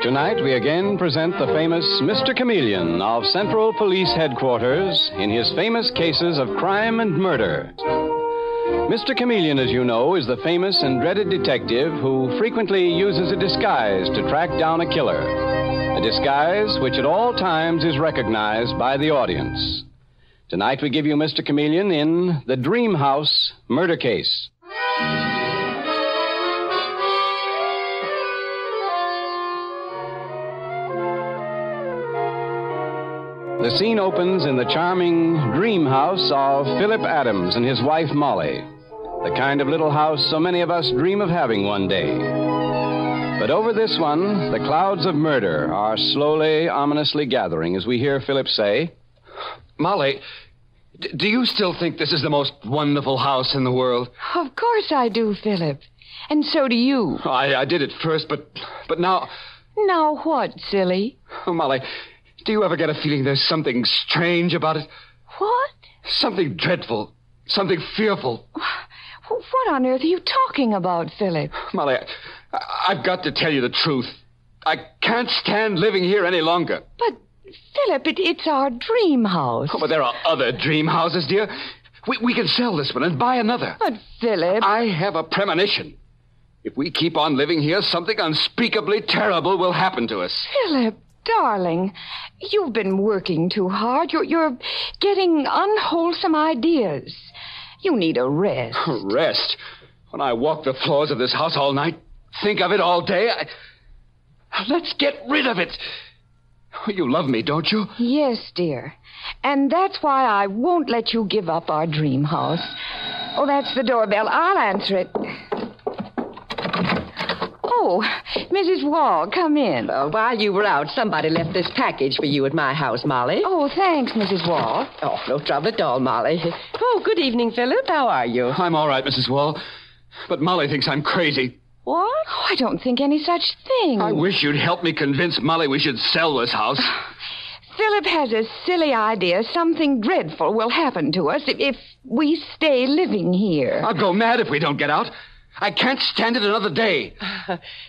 Tonight, we again present the famous Mr. Chameleon of Central Police Headquarters in his famous cases of crime and murder. Mr. Chameleon, as you know, is the famous and dreaded detective who frequently uses a disguise to track down a killer. A disguise which at all times is recognized by the audience. Tonight, we give you Mr. Chameleon in The Dream House Murder Case. The scene opens in the charming dream house of Philip Adams and his wife Molly. The kind of little house so many of us dream of having one day. But over this one, the clouds of murder are slowly, ominously gathering as we hear Philip say, Molly, do you still think this is the most wonderful house in the world? Of course I do, Philip. And so do you. I did at first, but now... Now what, silly? Oh, Molly, do you ever get a feeling there's something strange about it? What? Something dreadful. Something fearful. What on earth are you talking about, Philip? Molly, I've got to tell you the truth. I can't stand living here any longer. But, Philip, it's our dream house. Oh, but there are other dream houses, dear. We can sell this one and buy another. But, Philip... I have a premonition. If we keep on living here, something unspeakably terrible will happen to us. Philip, darling, you've been working too hard. You're getting unwholesome ideas. You need a rest. Rest? When I walk the floors of this house all night, think of it all day, let's get rid of it. You love me, don't you? Yes, dear. And that's why I won't let you give up our dream house. Oh, that's the doorbell. I'll answer it. Oh, Mrs. Wall, come in. While you were out, somebody left this package for you at my house, Molly. Oh, thanks, Mrs. Wall. Oh, no trouble at all, Molly. Oh, good evening, Philip. How are you? I'm all right, Mrs. Wall. But Molly thinks I'm crazy. What? Oh, I don't think any such thing. I wish you'd help me convince Molly we should sell this house. Philip has a silly idea something dreadful will happen to us if we stay living here. I'll go mad if we don't get out. I can't stand it another day.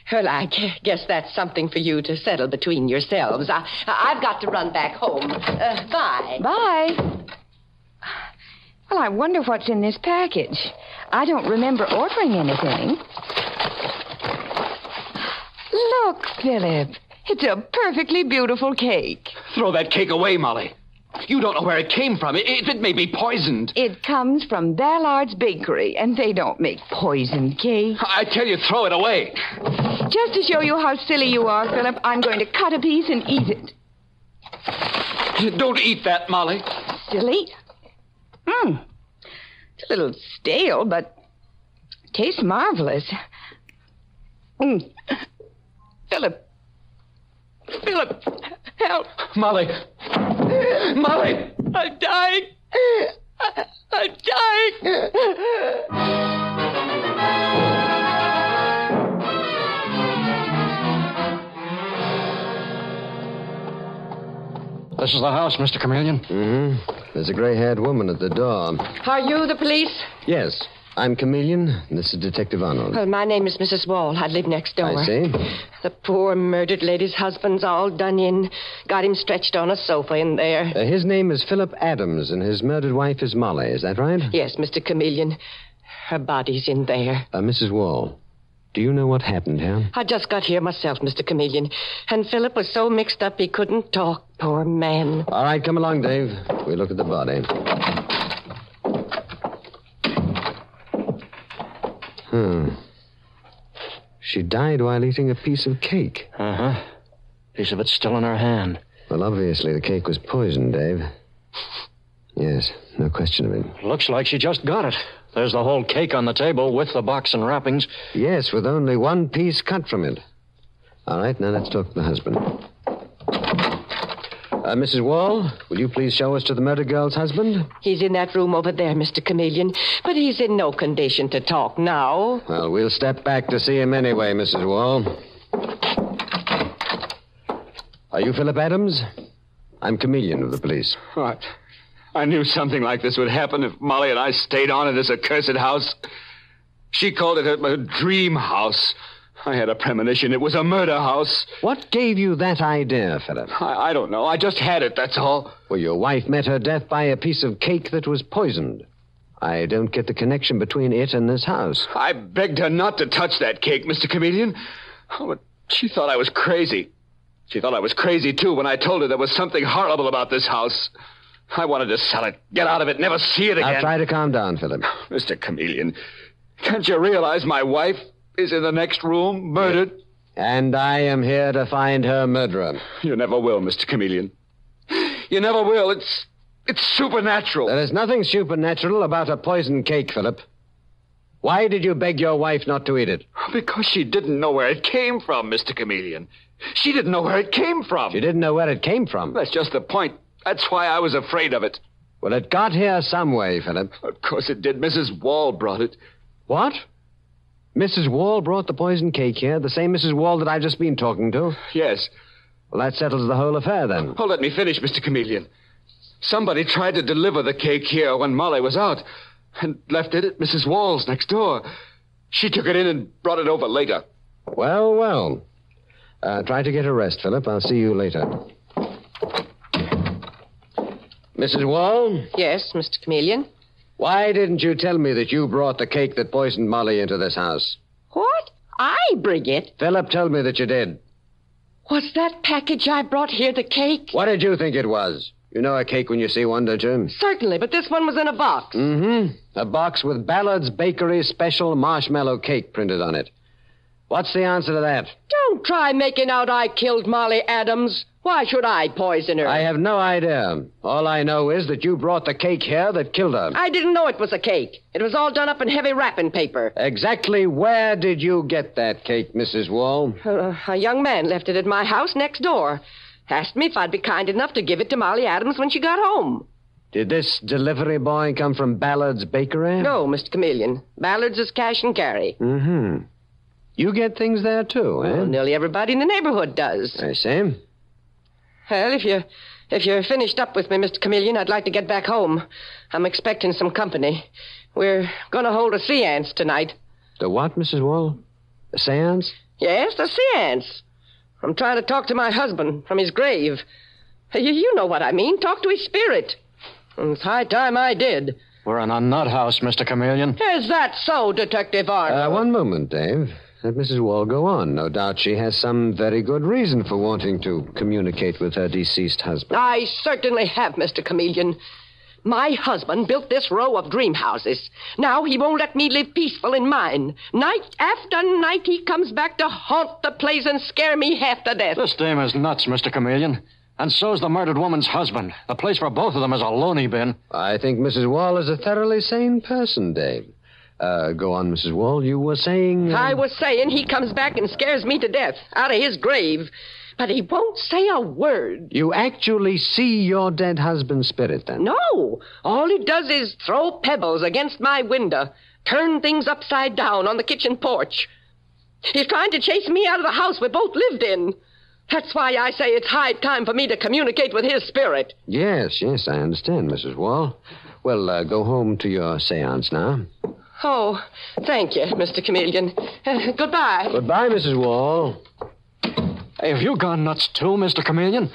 Well, I guess that's something for you to settle between yourselves. I've got to run back home. Bye. Bye. Well, I wonder what's in this package. I don't remember ordering anything. Look, Philip. It's a perfectly beautiful cake. Throw that cake away, Molly. You don't know where it came from. It may be poisoned. It comes from Ballard's Bakery, and they don't make poisoned cake. I tell you, throw it away. Just to show you how silly you are, Philip, I'm going to cut a piece and eat it. Don't eat that, Molly. Silly? It's a little stale, but tastes marvelous. Philip, help. Molly. Molly! I'm dying. I'm dying. This is the house, Mr. Chameleon. Mm-hmm. There's a gray-haired woman at the door. Are you the police? Yes. I'm Chameleon, and this is Detective Arnold. Well, my name is Mrs. Wall. I live next door. I see. The poor murdered lady's husband's all done in. Got him stretched on a sofa in there. His name is Philip Adams, and his murdered wife is Molly. Is that right? Yes, Mr. Chameleon. Her body's in there. Mrs. Wall, do you know what happened here? I just got here myself, Mr. Chameleon. And Philip was so mixed up he couldn't talk. Poor man. All right, come along, Dave. We look at the body. She died while eating a piece of cake. Uh-huh. Piece of it's still in her hand. Well, obviously the cake was poisoned, Dave. Yes, no question of it. Looks like she just got it. There's the whole cake on the table with the box and wrappings. Yes, with only one piece cut from it. All right, now let's talk to the husband. Mrs. Wall, will you please show us to the murdered girl's husband? He's in that room over there, Mr. Chameleon, but he's in no condition to talk now. Well, we'll step back to see him anyway, Mrs. Wall. Are you Philip Adams? I'm Chameleon of the police. What? I knew something like this would happen if Molly and I stayed on in this accursed house. She called it a dream house. I had a premonition it was a murder house. What gave you that idea, Philip? I don't know. I just had it, that's all. Well, your wife met her death by a piece of cake that was poisoned. I don't get the connection between it and this house. I begged her not to touch that cake, Mr. Chameleon. Oh, but she thought I was crazy. She thought I was crazy, too, when I told her there was something horrible about this house. I wanted to sell it, get out of it, never see it again. Now, try to calm down, Philip. Mr. Chameleon, can't you realize my wife is in the next room, murdered? And I am here to find her murderer. You never will, Mr. Chameleon. You never will. It's supernatural. There is nothing supernatural about a poisoned cake, Philip. Why did you beg your wife not to eat it? Because she didn't know where it came from, Mr. Chameleon. She didn't know where it came from. She didn't know where it came from. That's just the point. That's why I was afraid of it. Well, it got here some way, Philip. Of course it did. Mrs. Wall brought it. What? Mrs. Wall brought the poisoned cake here, the same Mrs. Wall that I've just been talking to? Yes. Well, that settles the whole affair, then. Oh, let me finish, Mr. Chameleon. Somebody tried to deliver the cake here when Molly was out and left it at Mrs. Wall's next door. She took it in and brought it over later. Well, well. Try to get a rest, Philip. I'll see you later. Mrs. Wall? Yes, Mr. Chameleon. Why didn't you tell me that you brought the cake that poisoned Molly into this house? What? I bring it? Philip told me that you did. Was that package I brought here the cake? What did you think it was? You know a cake when you see one, don't you? Certainly, but this one was in a box. Mm-hmm. A box with Ballard's Bakery special marshmallow cake printed on it. What's the answer to that? Don't try making out I killed Molly Adams. Why should I poison her? I have no idea. All I know is that you brought the cake here that killed her. I didn't know it was a cake. It was all done up in heavy wrapping paper. Exactly where did you get that cake, Mrs. Wall? A young man left it at my house next door. Asked me if I'd be kind enough to give it to Molly Adams when she got home. Did this delivery boy come from Ballard's Bakery? No, Mr. Chameleon. Ballard's is cash and carry. Mm-hmm. You get things there, too, eh? Well, nearly everybody in the neighborhood does. I see. Well, if you're finished up with me, Mr. Chameleon, I'd like to get back home. I'm expecting some company. We're going to hold a seance tonight. The what, Mrs. Wall? A seance? Yes, the seance. I'm trying to talk to my husband from his grave. You know what I mean. Talk to his spirit. It's high time I did. We're in a nut house, Mr. Chameleon. Is that so, Detective Arnold? One moment, Dave. Let Mrs. Wall go on. No doubt she has some very good reason for wanting to communicate with her deceased husband. I certainly have, Mr. Chameleon. My husband built this row of dream houses. Now he won't let me live peaceful in mine. Night after night he comes back to haunt the place and scare me half to death. This dame is nuts, Mr. Chameleon. And so's the murdered woman's husband. The place for both of them is a loony bin. I think Mrs. Wall is a thoroughly sane person, Dave. Go on, Mrs. Wall. You were saying... I was saying he comes back and scares me to death out of his grave. But he won't say a word. You actually see your dead husband's spirit, then? No. All he does is throw pebbles against my window, turn things upside down on the kitchen porch. He's trying to chase me out of the house we both lived in. That's why I say it's high time for me to communicate with his spirit. Yes, I understand, Mrs. Wall. Well, go home to your seance now. Oh, thank you, Mr. Chameleon. Goodbye. Goodbye, Mrs. Wall. Hey, have you gone nuts too, Mr. Chameleon?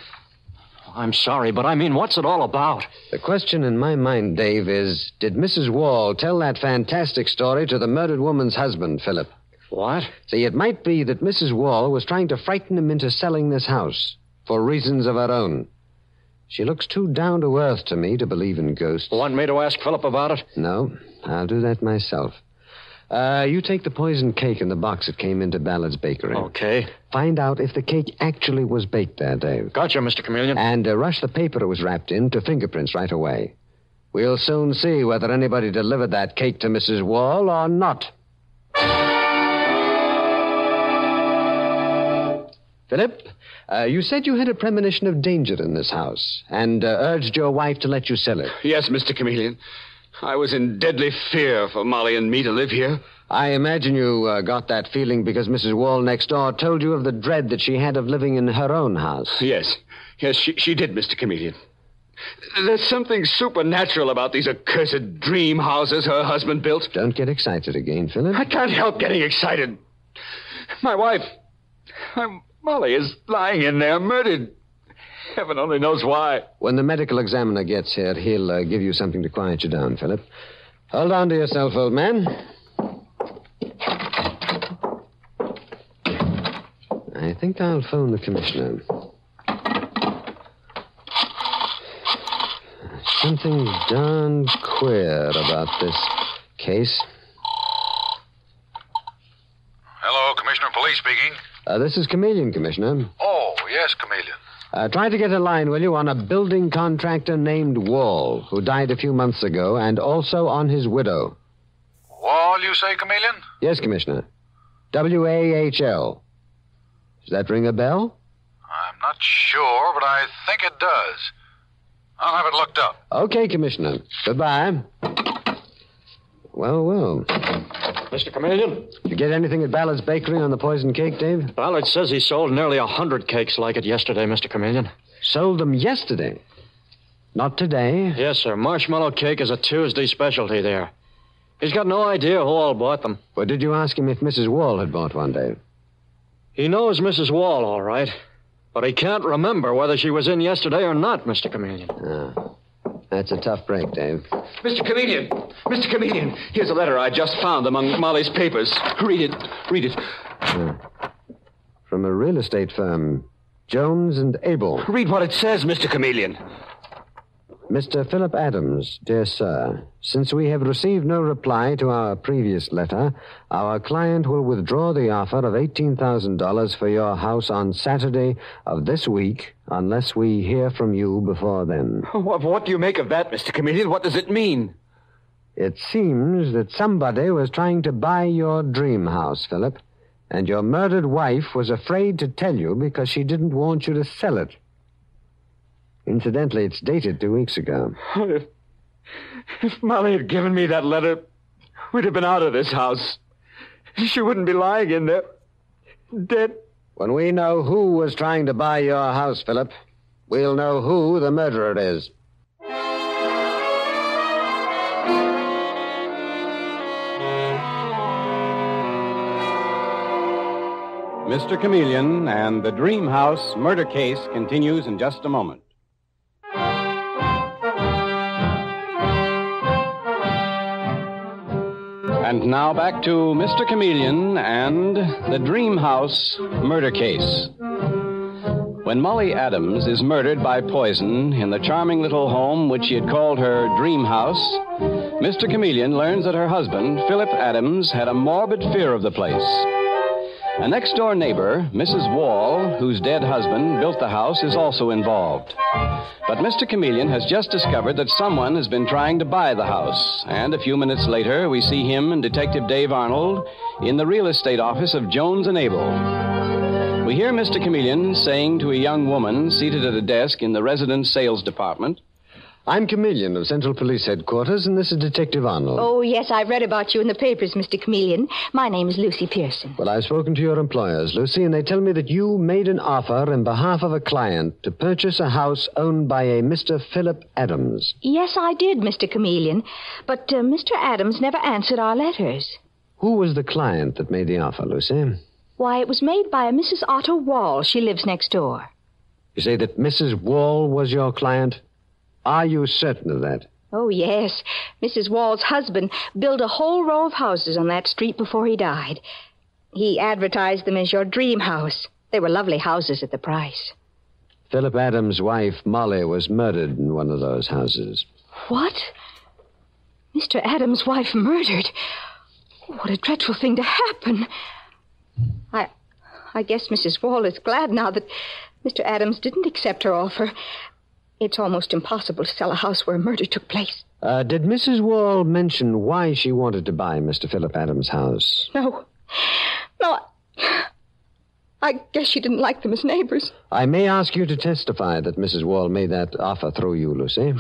I'm sorry, but I mean, what's it all about? The question in my mind, Dave, is, did Mrs. Wall tell that fantastic story to the murdered woman's husband, Philip? What? See, it might be that Mrs. Wall was trying to frighten him into selling this house for reasons of her own. She looks too down to earth to me to believe in ghosts. Want me to ask Philip about it? No, I'll do that myself. You take the poisoned cake in the box that came into Ballard's Bakery. Okay. Find out if the cake actually was baked there, Dave. Gotcha, Mr. Chameleon. And rush the paper it was wrapped in to fingerprints right away. We'll soon see whether anybody delivered that cake to Mrs. Wall or not. Philip, You said you had a premonition of danger in this house and urged your wife to let you sell it. Yes, Mr. Chameleon. I was in deadly fear for Molly and me to live here. I imagine you got that feeling because Mrs. Wall next door told you of the dread that she had of living in her own house. Yes, she did, Mr. Chameleon. There's something supernatural about these accursed dream houses her husband built. Don't get excited again, Philip. I can't help getting excited. My wife, Molly, is lying in there murdered. Heaven only knows why. When the medical examiner gets here, he'll give you something to quiet you down, Philip. Hold on to yourself, old man. I think I'll phone the commissioner. Something darn queer about this case. Hello, Commissioner of Police speaking. This is Chameleon, Commissioner. Oh, yes, Chameleon. Try to get a line, will you, on a building contractor named Wall, who died a few months ago, and also on his widow. Wall, you say, Chameleon? Yes, Commissioner. W-A-H-L. Does that ring a bell? I'm not sure, but I think it does. I'll have it looked up. Okay, Commissioner. Goodbye. Well. Mr. Chameleon? Did you get anything at Ballard's Bakery on the poison cake, Dave? Ballard says he sold nearly 100 cakes like it yesterday, Mr. Chameleon. Sold them yesterday? Not today? Yes, sir. Marshmallow cake is a Tuesday specialty there. He's got no idea who all bought them. Well, did you ask him if Mrs. Wall had bought one, Dave? He knows Mrs. Wall, all right. But he can't remember whether she was in yesterday or not, Mr. Chameleon. That's a tough break, Dave. Mr. Chameleon, here's a letter I just found among Molly's papers. Read it. From a real estate firm, Jones and Abel. Read what it says, Mr. Chameleon. Mr. Philip Adams, dear sir, since we have received no reply to our previous letter, our client will withdraw the offer of $18,000 for your house on Saturday of this week unless we hear from you before then. What do you make of that, Mr. Chameleon? What does it mean? It seems that somebody was trying to buy your dream house, Philip, and your murdered wife was afraid to tell you because she didn't want you to sell it. Incidentally, it's dated 2 weeks ago. If Molly had given me that letter, we'd have been out of this house. She wouldn't be lying in there, dead. When we know who was trying to buy your house, Philip, we'll know who the murderer is. Mr. Chameleon and the Dream House murder case continues in just a moment. And now back to Mr. Chameleon and the Dream House murder case. When Molly Adams is murdered by poison in the charming little home which she had called her Dream House, Mr. Chameleon learns that her husband, Philip Adams, had a morbid fear of the place. A next-door neighbor, Mrs. Wall, whose dead husband built the house, is also involved. But Mr. Chameleon has just discovered that someone has been trying to buy the house, and a few minutes later, we see him and Detective Dave Arnold in the real estate office of Jones and Abel. We hear Mr. Chameleon saying to a young woman seated at a desk in the residence sales department, I'm Chameleon of Central Police Headquarters, and this is Detective Arnold. Oh, yes, I've read about you in the papers, Mr. Chameleon. My name is Lucy Pearson. Well, I've spoken to your employers, Lucy, and they tell me that you made an offer in behalf of a client to purchase a house owned by a Mr. Philip Adams. Yes, I did, Mr. Chameleon. But Mr. Adams never answered our letters. Who was the client that made the offer, Lucy? Why, it was made by a Mrs. Otto Wall. She lives next door. You say that Mrs. Wall was your client? Are you certain of that? Oh, yes. Mrs. Wall's husband built a whole row of houses on that street before he died. He advertised them as your dream house. They were lovely houses at the price. Philip Adams' wife, Molly, was murdered in one of those houses. What? Mr. Adams' wife murdered? What a dreadful thing to happen. I guess Mrs. Wall is glad now that Mr. Adams didn't accept her offer. It's almost impossible to sell a house where a murder took place. Did Mrs. Wall mention why she wanted to buy Mr. Philip Adams' house? No. I guess she didn't like them as neighbors. I may ask you to testify that Mrs. Wall made that offer through you, Lucy.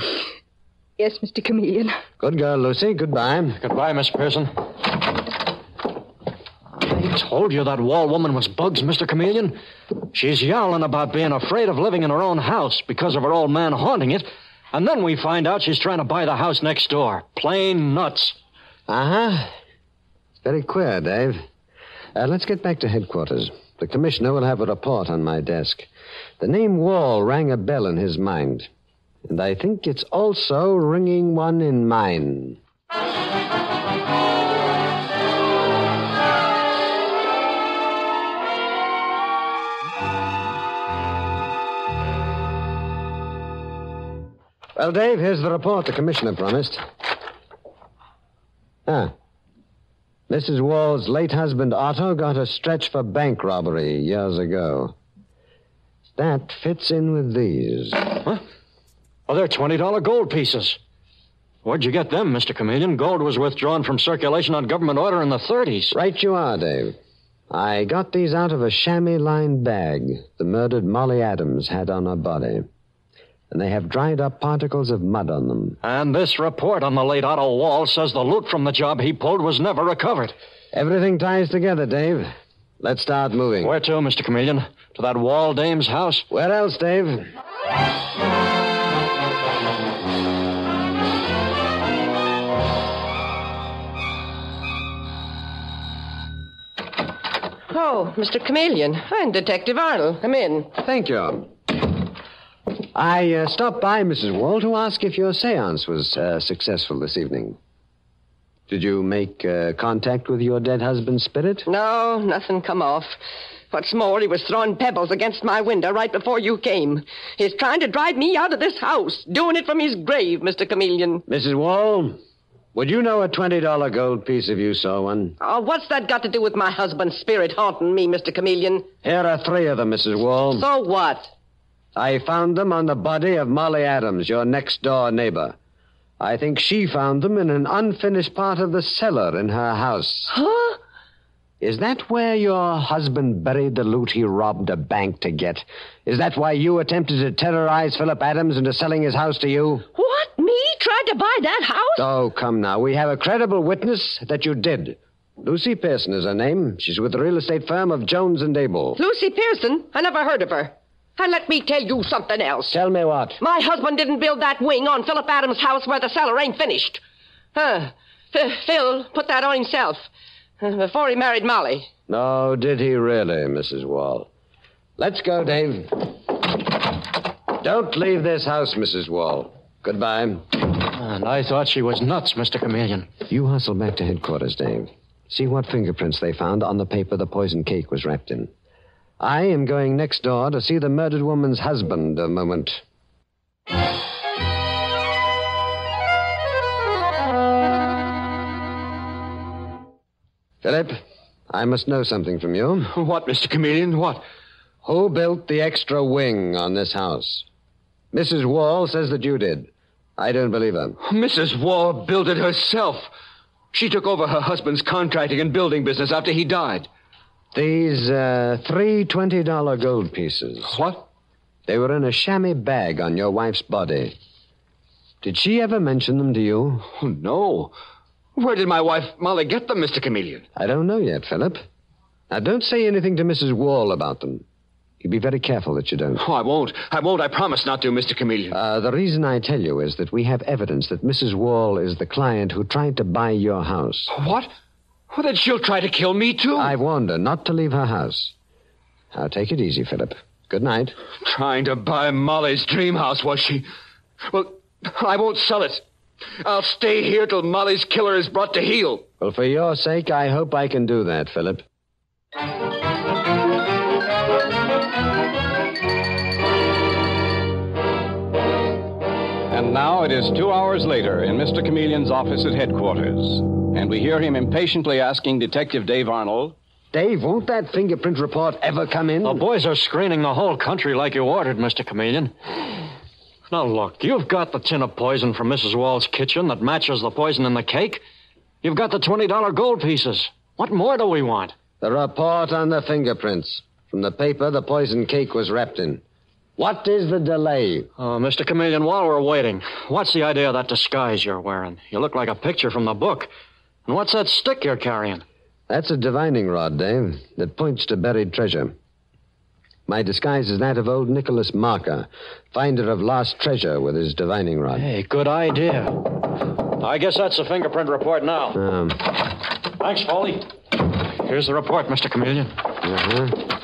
Yes, Mr. Chameleon. Good girl, Lucy. Goodbye. Goodbye, Miss Pearson. I told you that Wall woman was bugs, Mr. Chameleon. She's yowling about being afraid of living in her own house because of her old man haunting it. And then we find out she's trying to buy the house next door. Plain nuts. Uh-huh. Very queer, Dave. Let's get back to headquarters. The commissioner will have a report on my desk. The name Wall rang a bell in his mind. And I think it's also ringing one in mine. Well, Dave, here's the report the commissioner promised. Mrs. Wall's late husband, Otto, got a stretch for bank robbery years ago. That fits in with these. Huh? Oh, they're $20 gold pieces. Where'd you get them, Mr. Chameleon? Gold was withdrawn from circulation on government order in the 30s. Right you are, Dave. I got these out of a chamois-lined bag the murdered Molly Adams had on her body. And they have dried-up particles of mud on them. And this report on the late Otto Wall says the loot from the job he pulled was never recovered. Everything ties together, Dave. Let's start moving. Where to, Mr. Chameleon? To that Wall dame's house? Where else, Dave? Oh, Mr. Chameleon. I'm Detective Arnold. Come in. Thank you. I stopped by, Mrs. Wall, to ask if your seance was successful this evening. Did you make contact with your dead husband's spirit? No, nothing come off. What's more, he was throwing pebbles against my window right before you came. He's trying to drive me out of this house, doing it from his grave, Mr. Chameleon. Mrs. Wall, would you know a $20 gold piece if you saw one? Oh, what's that got to do with my husband's spirit haunting me, Mr. Chameleon? Here are 3 of them, Mrs. Wall. So what? I found them on the body of Molly Adams, your next-door neighbor. I think she found them in an unfinished part of the cellar in her house. Huh? Is that where your husband buried the loot he robbed a bank to get? Is that why you attempted to terrorize Philip Adams into selling his house to you? What? Me? Tried to buy that house? Oh, come now. We have a credible witness that you did. Lucy Pearson is her name. She's with the real estate firm of Jones and Abel. Lucy Pearson? I never heard of her. And let me tell you something else. Tell me what? My husband didn't build that wing on Philip Adams' house where the cellar ain't finished. Phil put that on himself before he married Molly. No, did he really, Mrs. Wall? Let's go, Dave. Don't leave this house, Mrs. Wall. Goodbye. And I thought she was nuts, Mr. Chameleon. You hustle back to headquarters, Dave. See what fingerprints they found on the paper the poison cake was wrapped in. I am going next door to see the murdered woman's husband a moment. Philip, I must know something from you. What, Mr. Chameleon? What? Who built the extra wing on this house? Mrs. Wall says that you did. I don't believe her. Mrs. Wall built it herself. She took over her husband's contracting and building business after he died. These 3 $20 gold pieces. What? They were in a chamois bag on your wife's body. Did she ever mention them to you? Oh, no. Where did my wife, Molly, get them, Mr. Chameleon? I don't know yet, Philip. Now, don't say anything to Mrs. Wall about them. You be very careful that you don't. Oh, I won't. I promise not to, Mr. Chameleon. The reason I tell you is that we have evidence that Mrs. Wall is the client who tried to buy your house. What? Well, then she'll try to kill me, too. I've warned her not to leave her house. Now, take it easy, Philip. Good night. Trying to buy Molly's dream house, was she? Well, I won't sell it. I'll stay here till Molly's killer is brought to heel. Well, for your sake, I hope I can do that, Philip. And now it is 2 hours later in Mr. Chameleon's office at headquarters. And we hear him impatiently asking Detective Dave Arnold, Dave, won't that fingerprint report ever come in? The boys are screening the whole country like you ordered, Mr. Chameleon. Now, look, you've got the tin of poison from Mrs. Wall's kitchen that matches the poison in the cake. You've got the $20 gold pieces. What more do we want? The report on the fingerprints. from the paper the poison cake was wrapped in. What is the delay? Oh, Mr. Chameleon, while we're waiting, what's the idea of that disguise you're wearing? You look like a picture from the book. And what's that stick you're carrying? That's a divining rod, Dave, that points to buried treasure. My disguise is that of old Nicholas Marker, finder of lost treasure with his divining rod. Hey, good idea. I guess that's the fingerprint report now. Thanks, Foley. Here's the report, Mr. Chameleon. Uh-huh.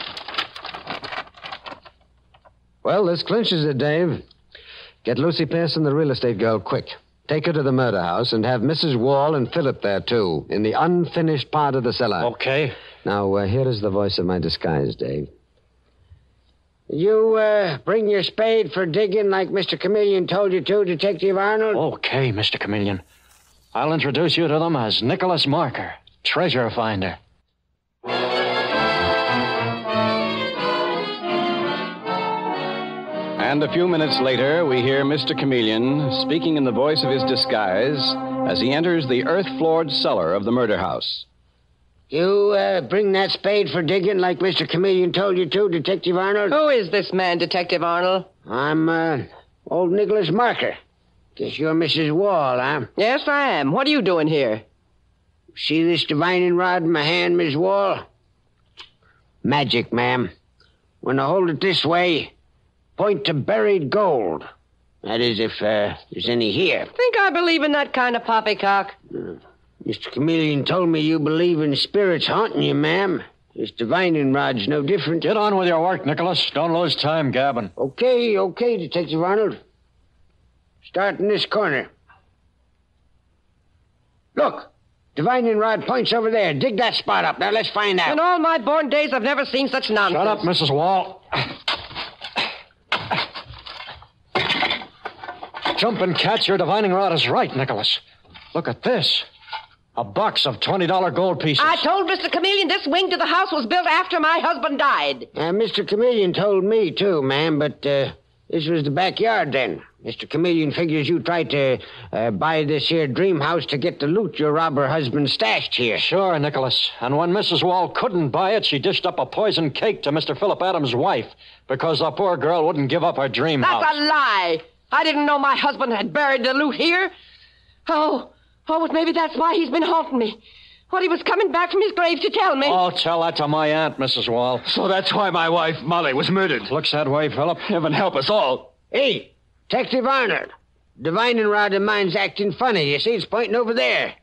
Well, this clinches it, Dave. Get Lucy Pearson, the real estate girl, quick. Take her to the murder house and have Mrs. Wall and Philip there, too, in the unfinished part of the cellar. Okay. Now, here is the voice of my disguise, Dave. You, bring your spade for digging like Mr. Chameleon told you to, Detective Arnold? Okay, Mr. Chameleon. I'll introduce you to them as Nicholas Marker, treasure finder. And a few minutes later, we hear Mr. Chameleon speaking in the voice of his disguise as he enters the earth-floored cellar of the murder house. You, bring that spade for digging like Mr. Chameleon told you to, Detective Arnold? Who is this man, Detective Arnold? I'm, old Nicholas Marker. Guess you're Mrs. Wall, huh? Yes, I am. What are you doing here? See this divining rod in my hand, Miss Wall? Magic, ma'am. When I hold it this way, point to buried gold. That is, if there's any here. Think I believe in that kind of poppycock? Mr. Chameleon told me you believe in spirits haunting you, ma'am. This divining rod's no different. Get on with your work, Nicholas. Don't lose time gabbing. Okay, Detective Arnold. Start in this corner. Look, divining rod points over there. Dig that spot up. Now, let's find out. In all my born days, I've never seen such nonsense. Shut up, Mrs. Wall. Jump and catch your divining rod is right, Nicholas. Look at this. A box of $20 gold pieces. I told Mr. Chameleon this wing to the house was built after my husband died. Mr. Chameleon told me, too, ma'am, but this was the backyard then. Mr. Chameleon figures you tried to buy this here dream house to get the loot your robber husband stashed here. Sure, Nicholas. And when Mrs. Wall couldn't buy it, she dished up a poison cake to Mr. Philip Adams' wife because the poor girl wouldn't give up her dream house. That's a lie. I didn't know my husband had buried the loot here. Oh, but maybe that's why he's been haunting me. What he was coming back from his grave to tell me. Oh, tell that to my aunt, Mrs. Wall. So that's why my wife, Molly, was murdered. Looks that way, Philip. Heaven help us all. Hey, Detective Arnold. Divining rod of mine's acting funny. You see, it's pointing over there.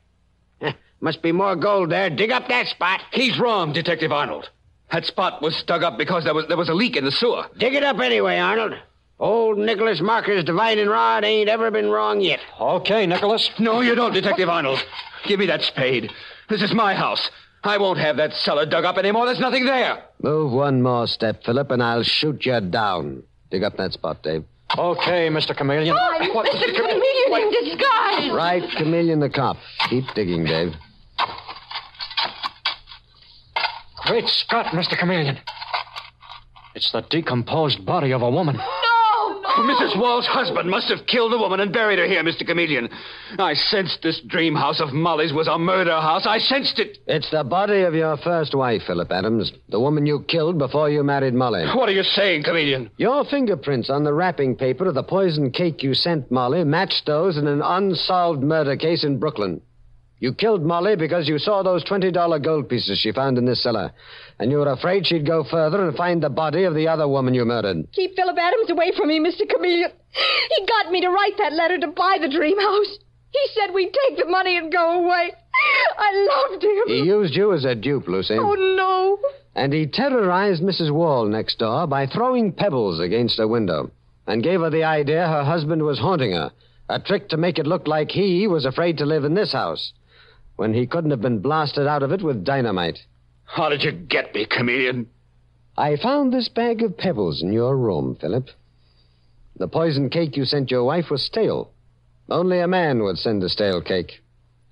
Must be more gold there. Dig up that spot. He's wrong, Detective Arnold. That spot was dug up because there was a leak in the sewer. Dig it up anyway, Arnold. Old Nicholas Marker's divining rod ain't ever been wrong yet. Okay, Nicholas. No, you don't, Detective Arnold. Give me that spade. This is my house. I won't have that cellar dug up anymore. There's nothing there. Move one more step, Philip, and I'll shoot you down. Dig up that spot, Dave. Okay, Mr. Chameleon. Mr. Chameleon in disguise. Right, Chameleon the cop. Keep digging, Dave. Great Scott, Mr. Chameleon. It's the decomposed body of a woman. Mrs. Wall's husband must have killed the woman and buried her here, Mr. Chameleon. I sensed this dream house of Molly's was a murder house. I sensed it. It's the body of your first wife, Philip Adams. The woman you killed before you married Molly. What are you saying, Chameleon? Your fingerprints on the wrapping paper of the poison cake you sent Molly matched those in an unsolved murder case in Brooklyn. You killed Molly because you saw those $20 gold pieces she found in this cellar. And you were afraid she'd go further and find the body of the other woman you murdered. Keep Philip Adams away from me, Mr. Chameleon. He got me to write that letter to buy the dream house. He said we'd take the money and go away. I loved him. He used you as a dupe, Lucy. Oh, no. And he terrorized Mrs. Wall next door by throwing pebbles against her window and gave her the idea her husband was haunting her, a trick to make it look like he was afraid to live in this house when he couldn't have been blasted out of it with dynamite. How did you get me, Chameleon? I found this bag of pebbles in your room, Philip. The poison cake you sent your wife was stale. Only a man would send a stale cake.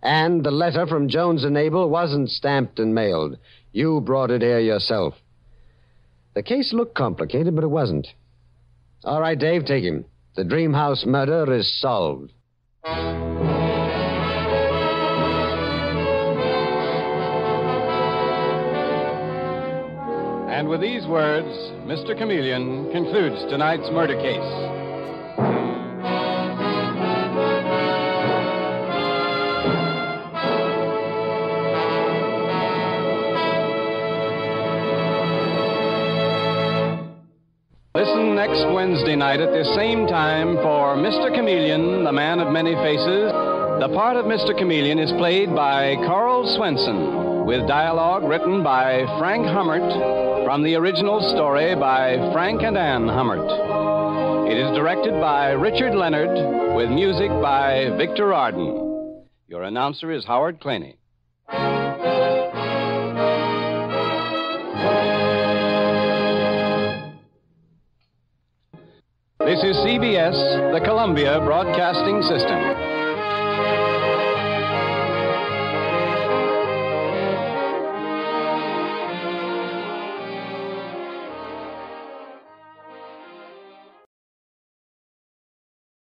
And the letter from Jones and Abel wasn't stamped and mailed. You brought it here yourself. The case looked complicated, but it wasn't. All right, Dave, take him. The dream house murder is solved. And with these words, Mr. Chameleon concludes tonight's murder case. Listen next Wednesday night at this same time for Mr. Chameleon, the Man of Many Faces. The part of Mr. Chameleon is played by Carl Swenson, with dialogue written by Frank Hummert from the original story by Frank and Ann Hummert. It is directed by Richard Leonard, with music by Victor Arden. Your announcer is Howard Claney. This is CBS, the Columbia Broadcasting System.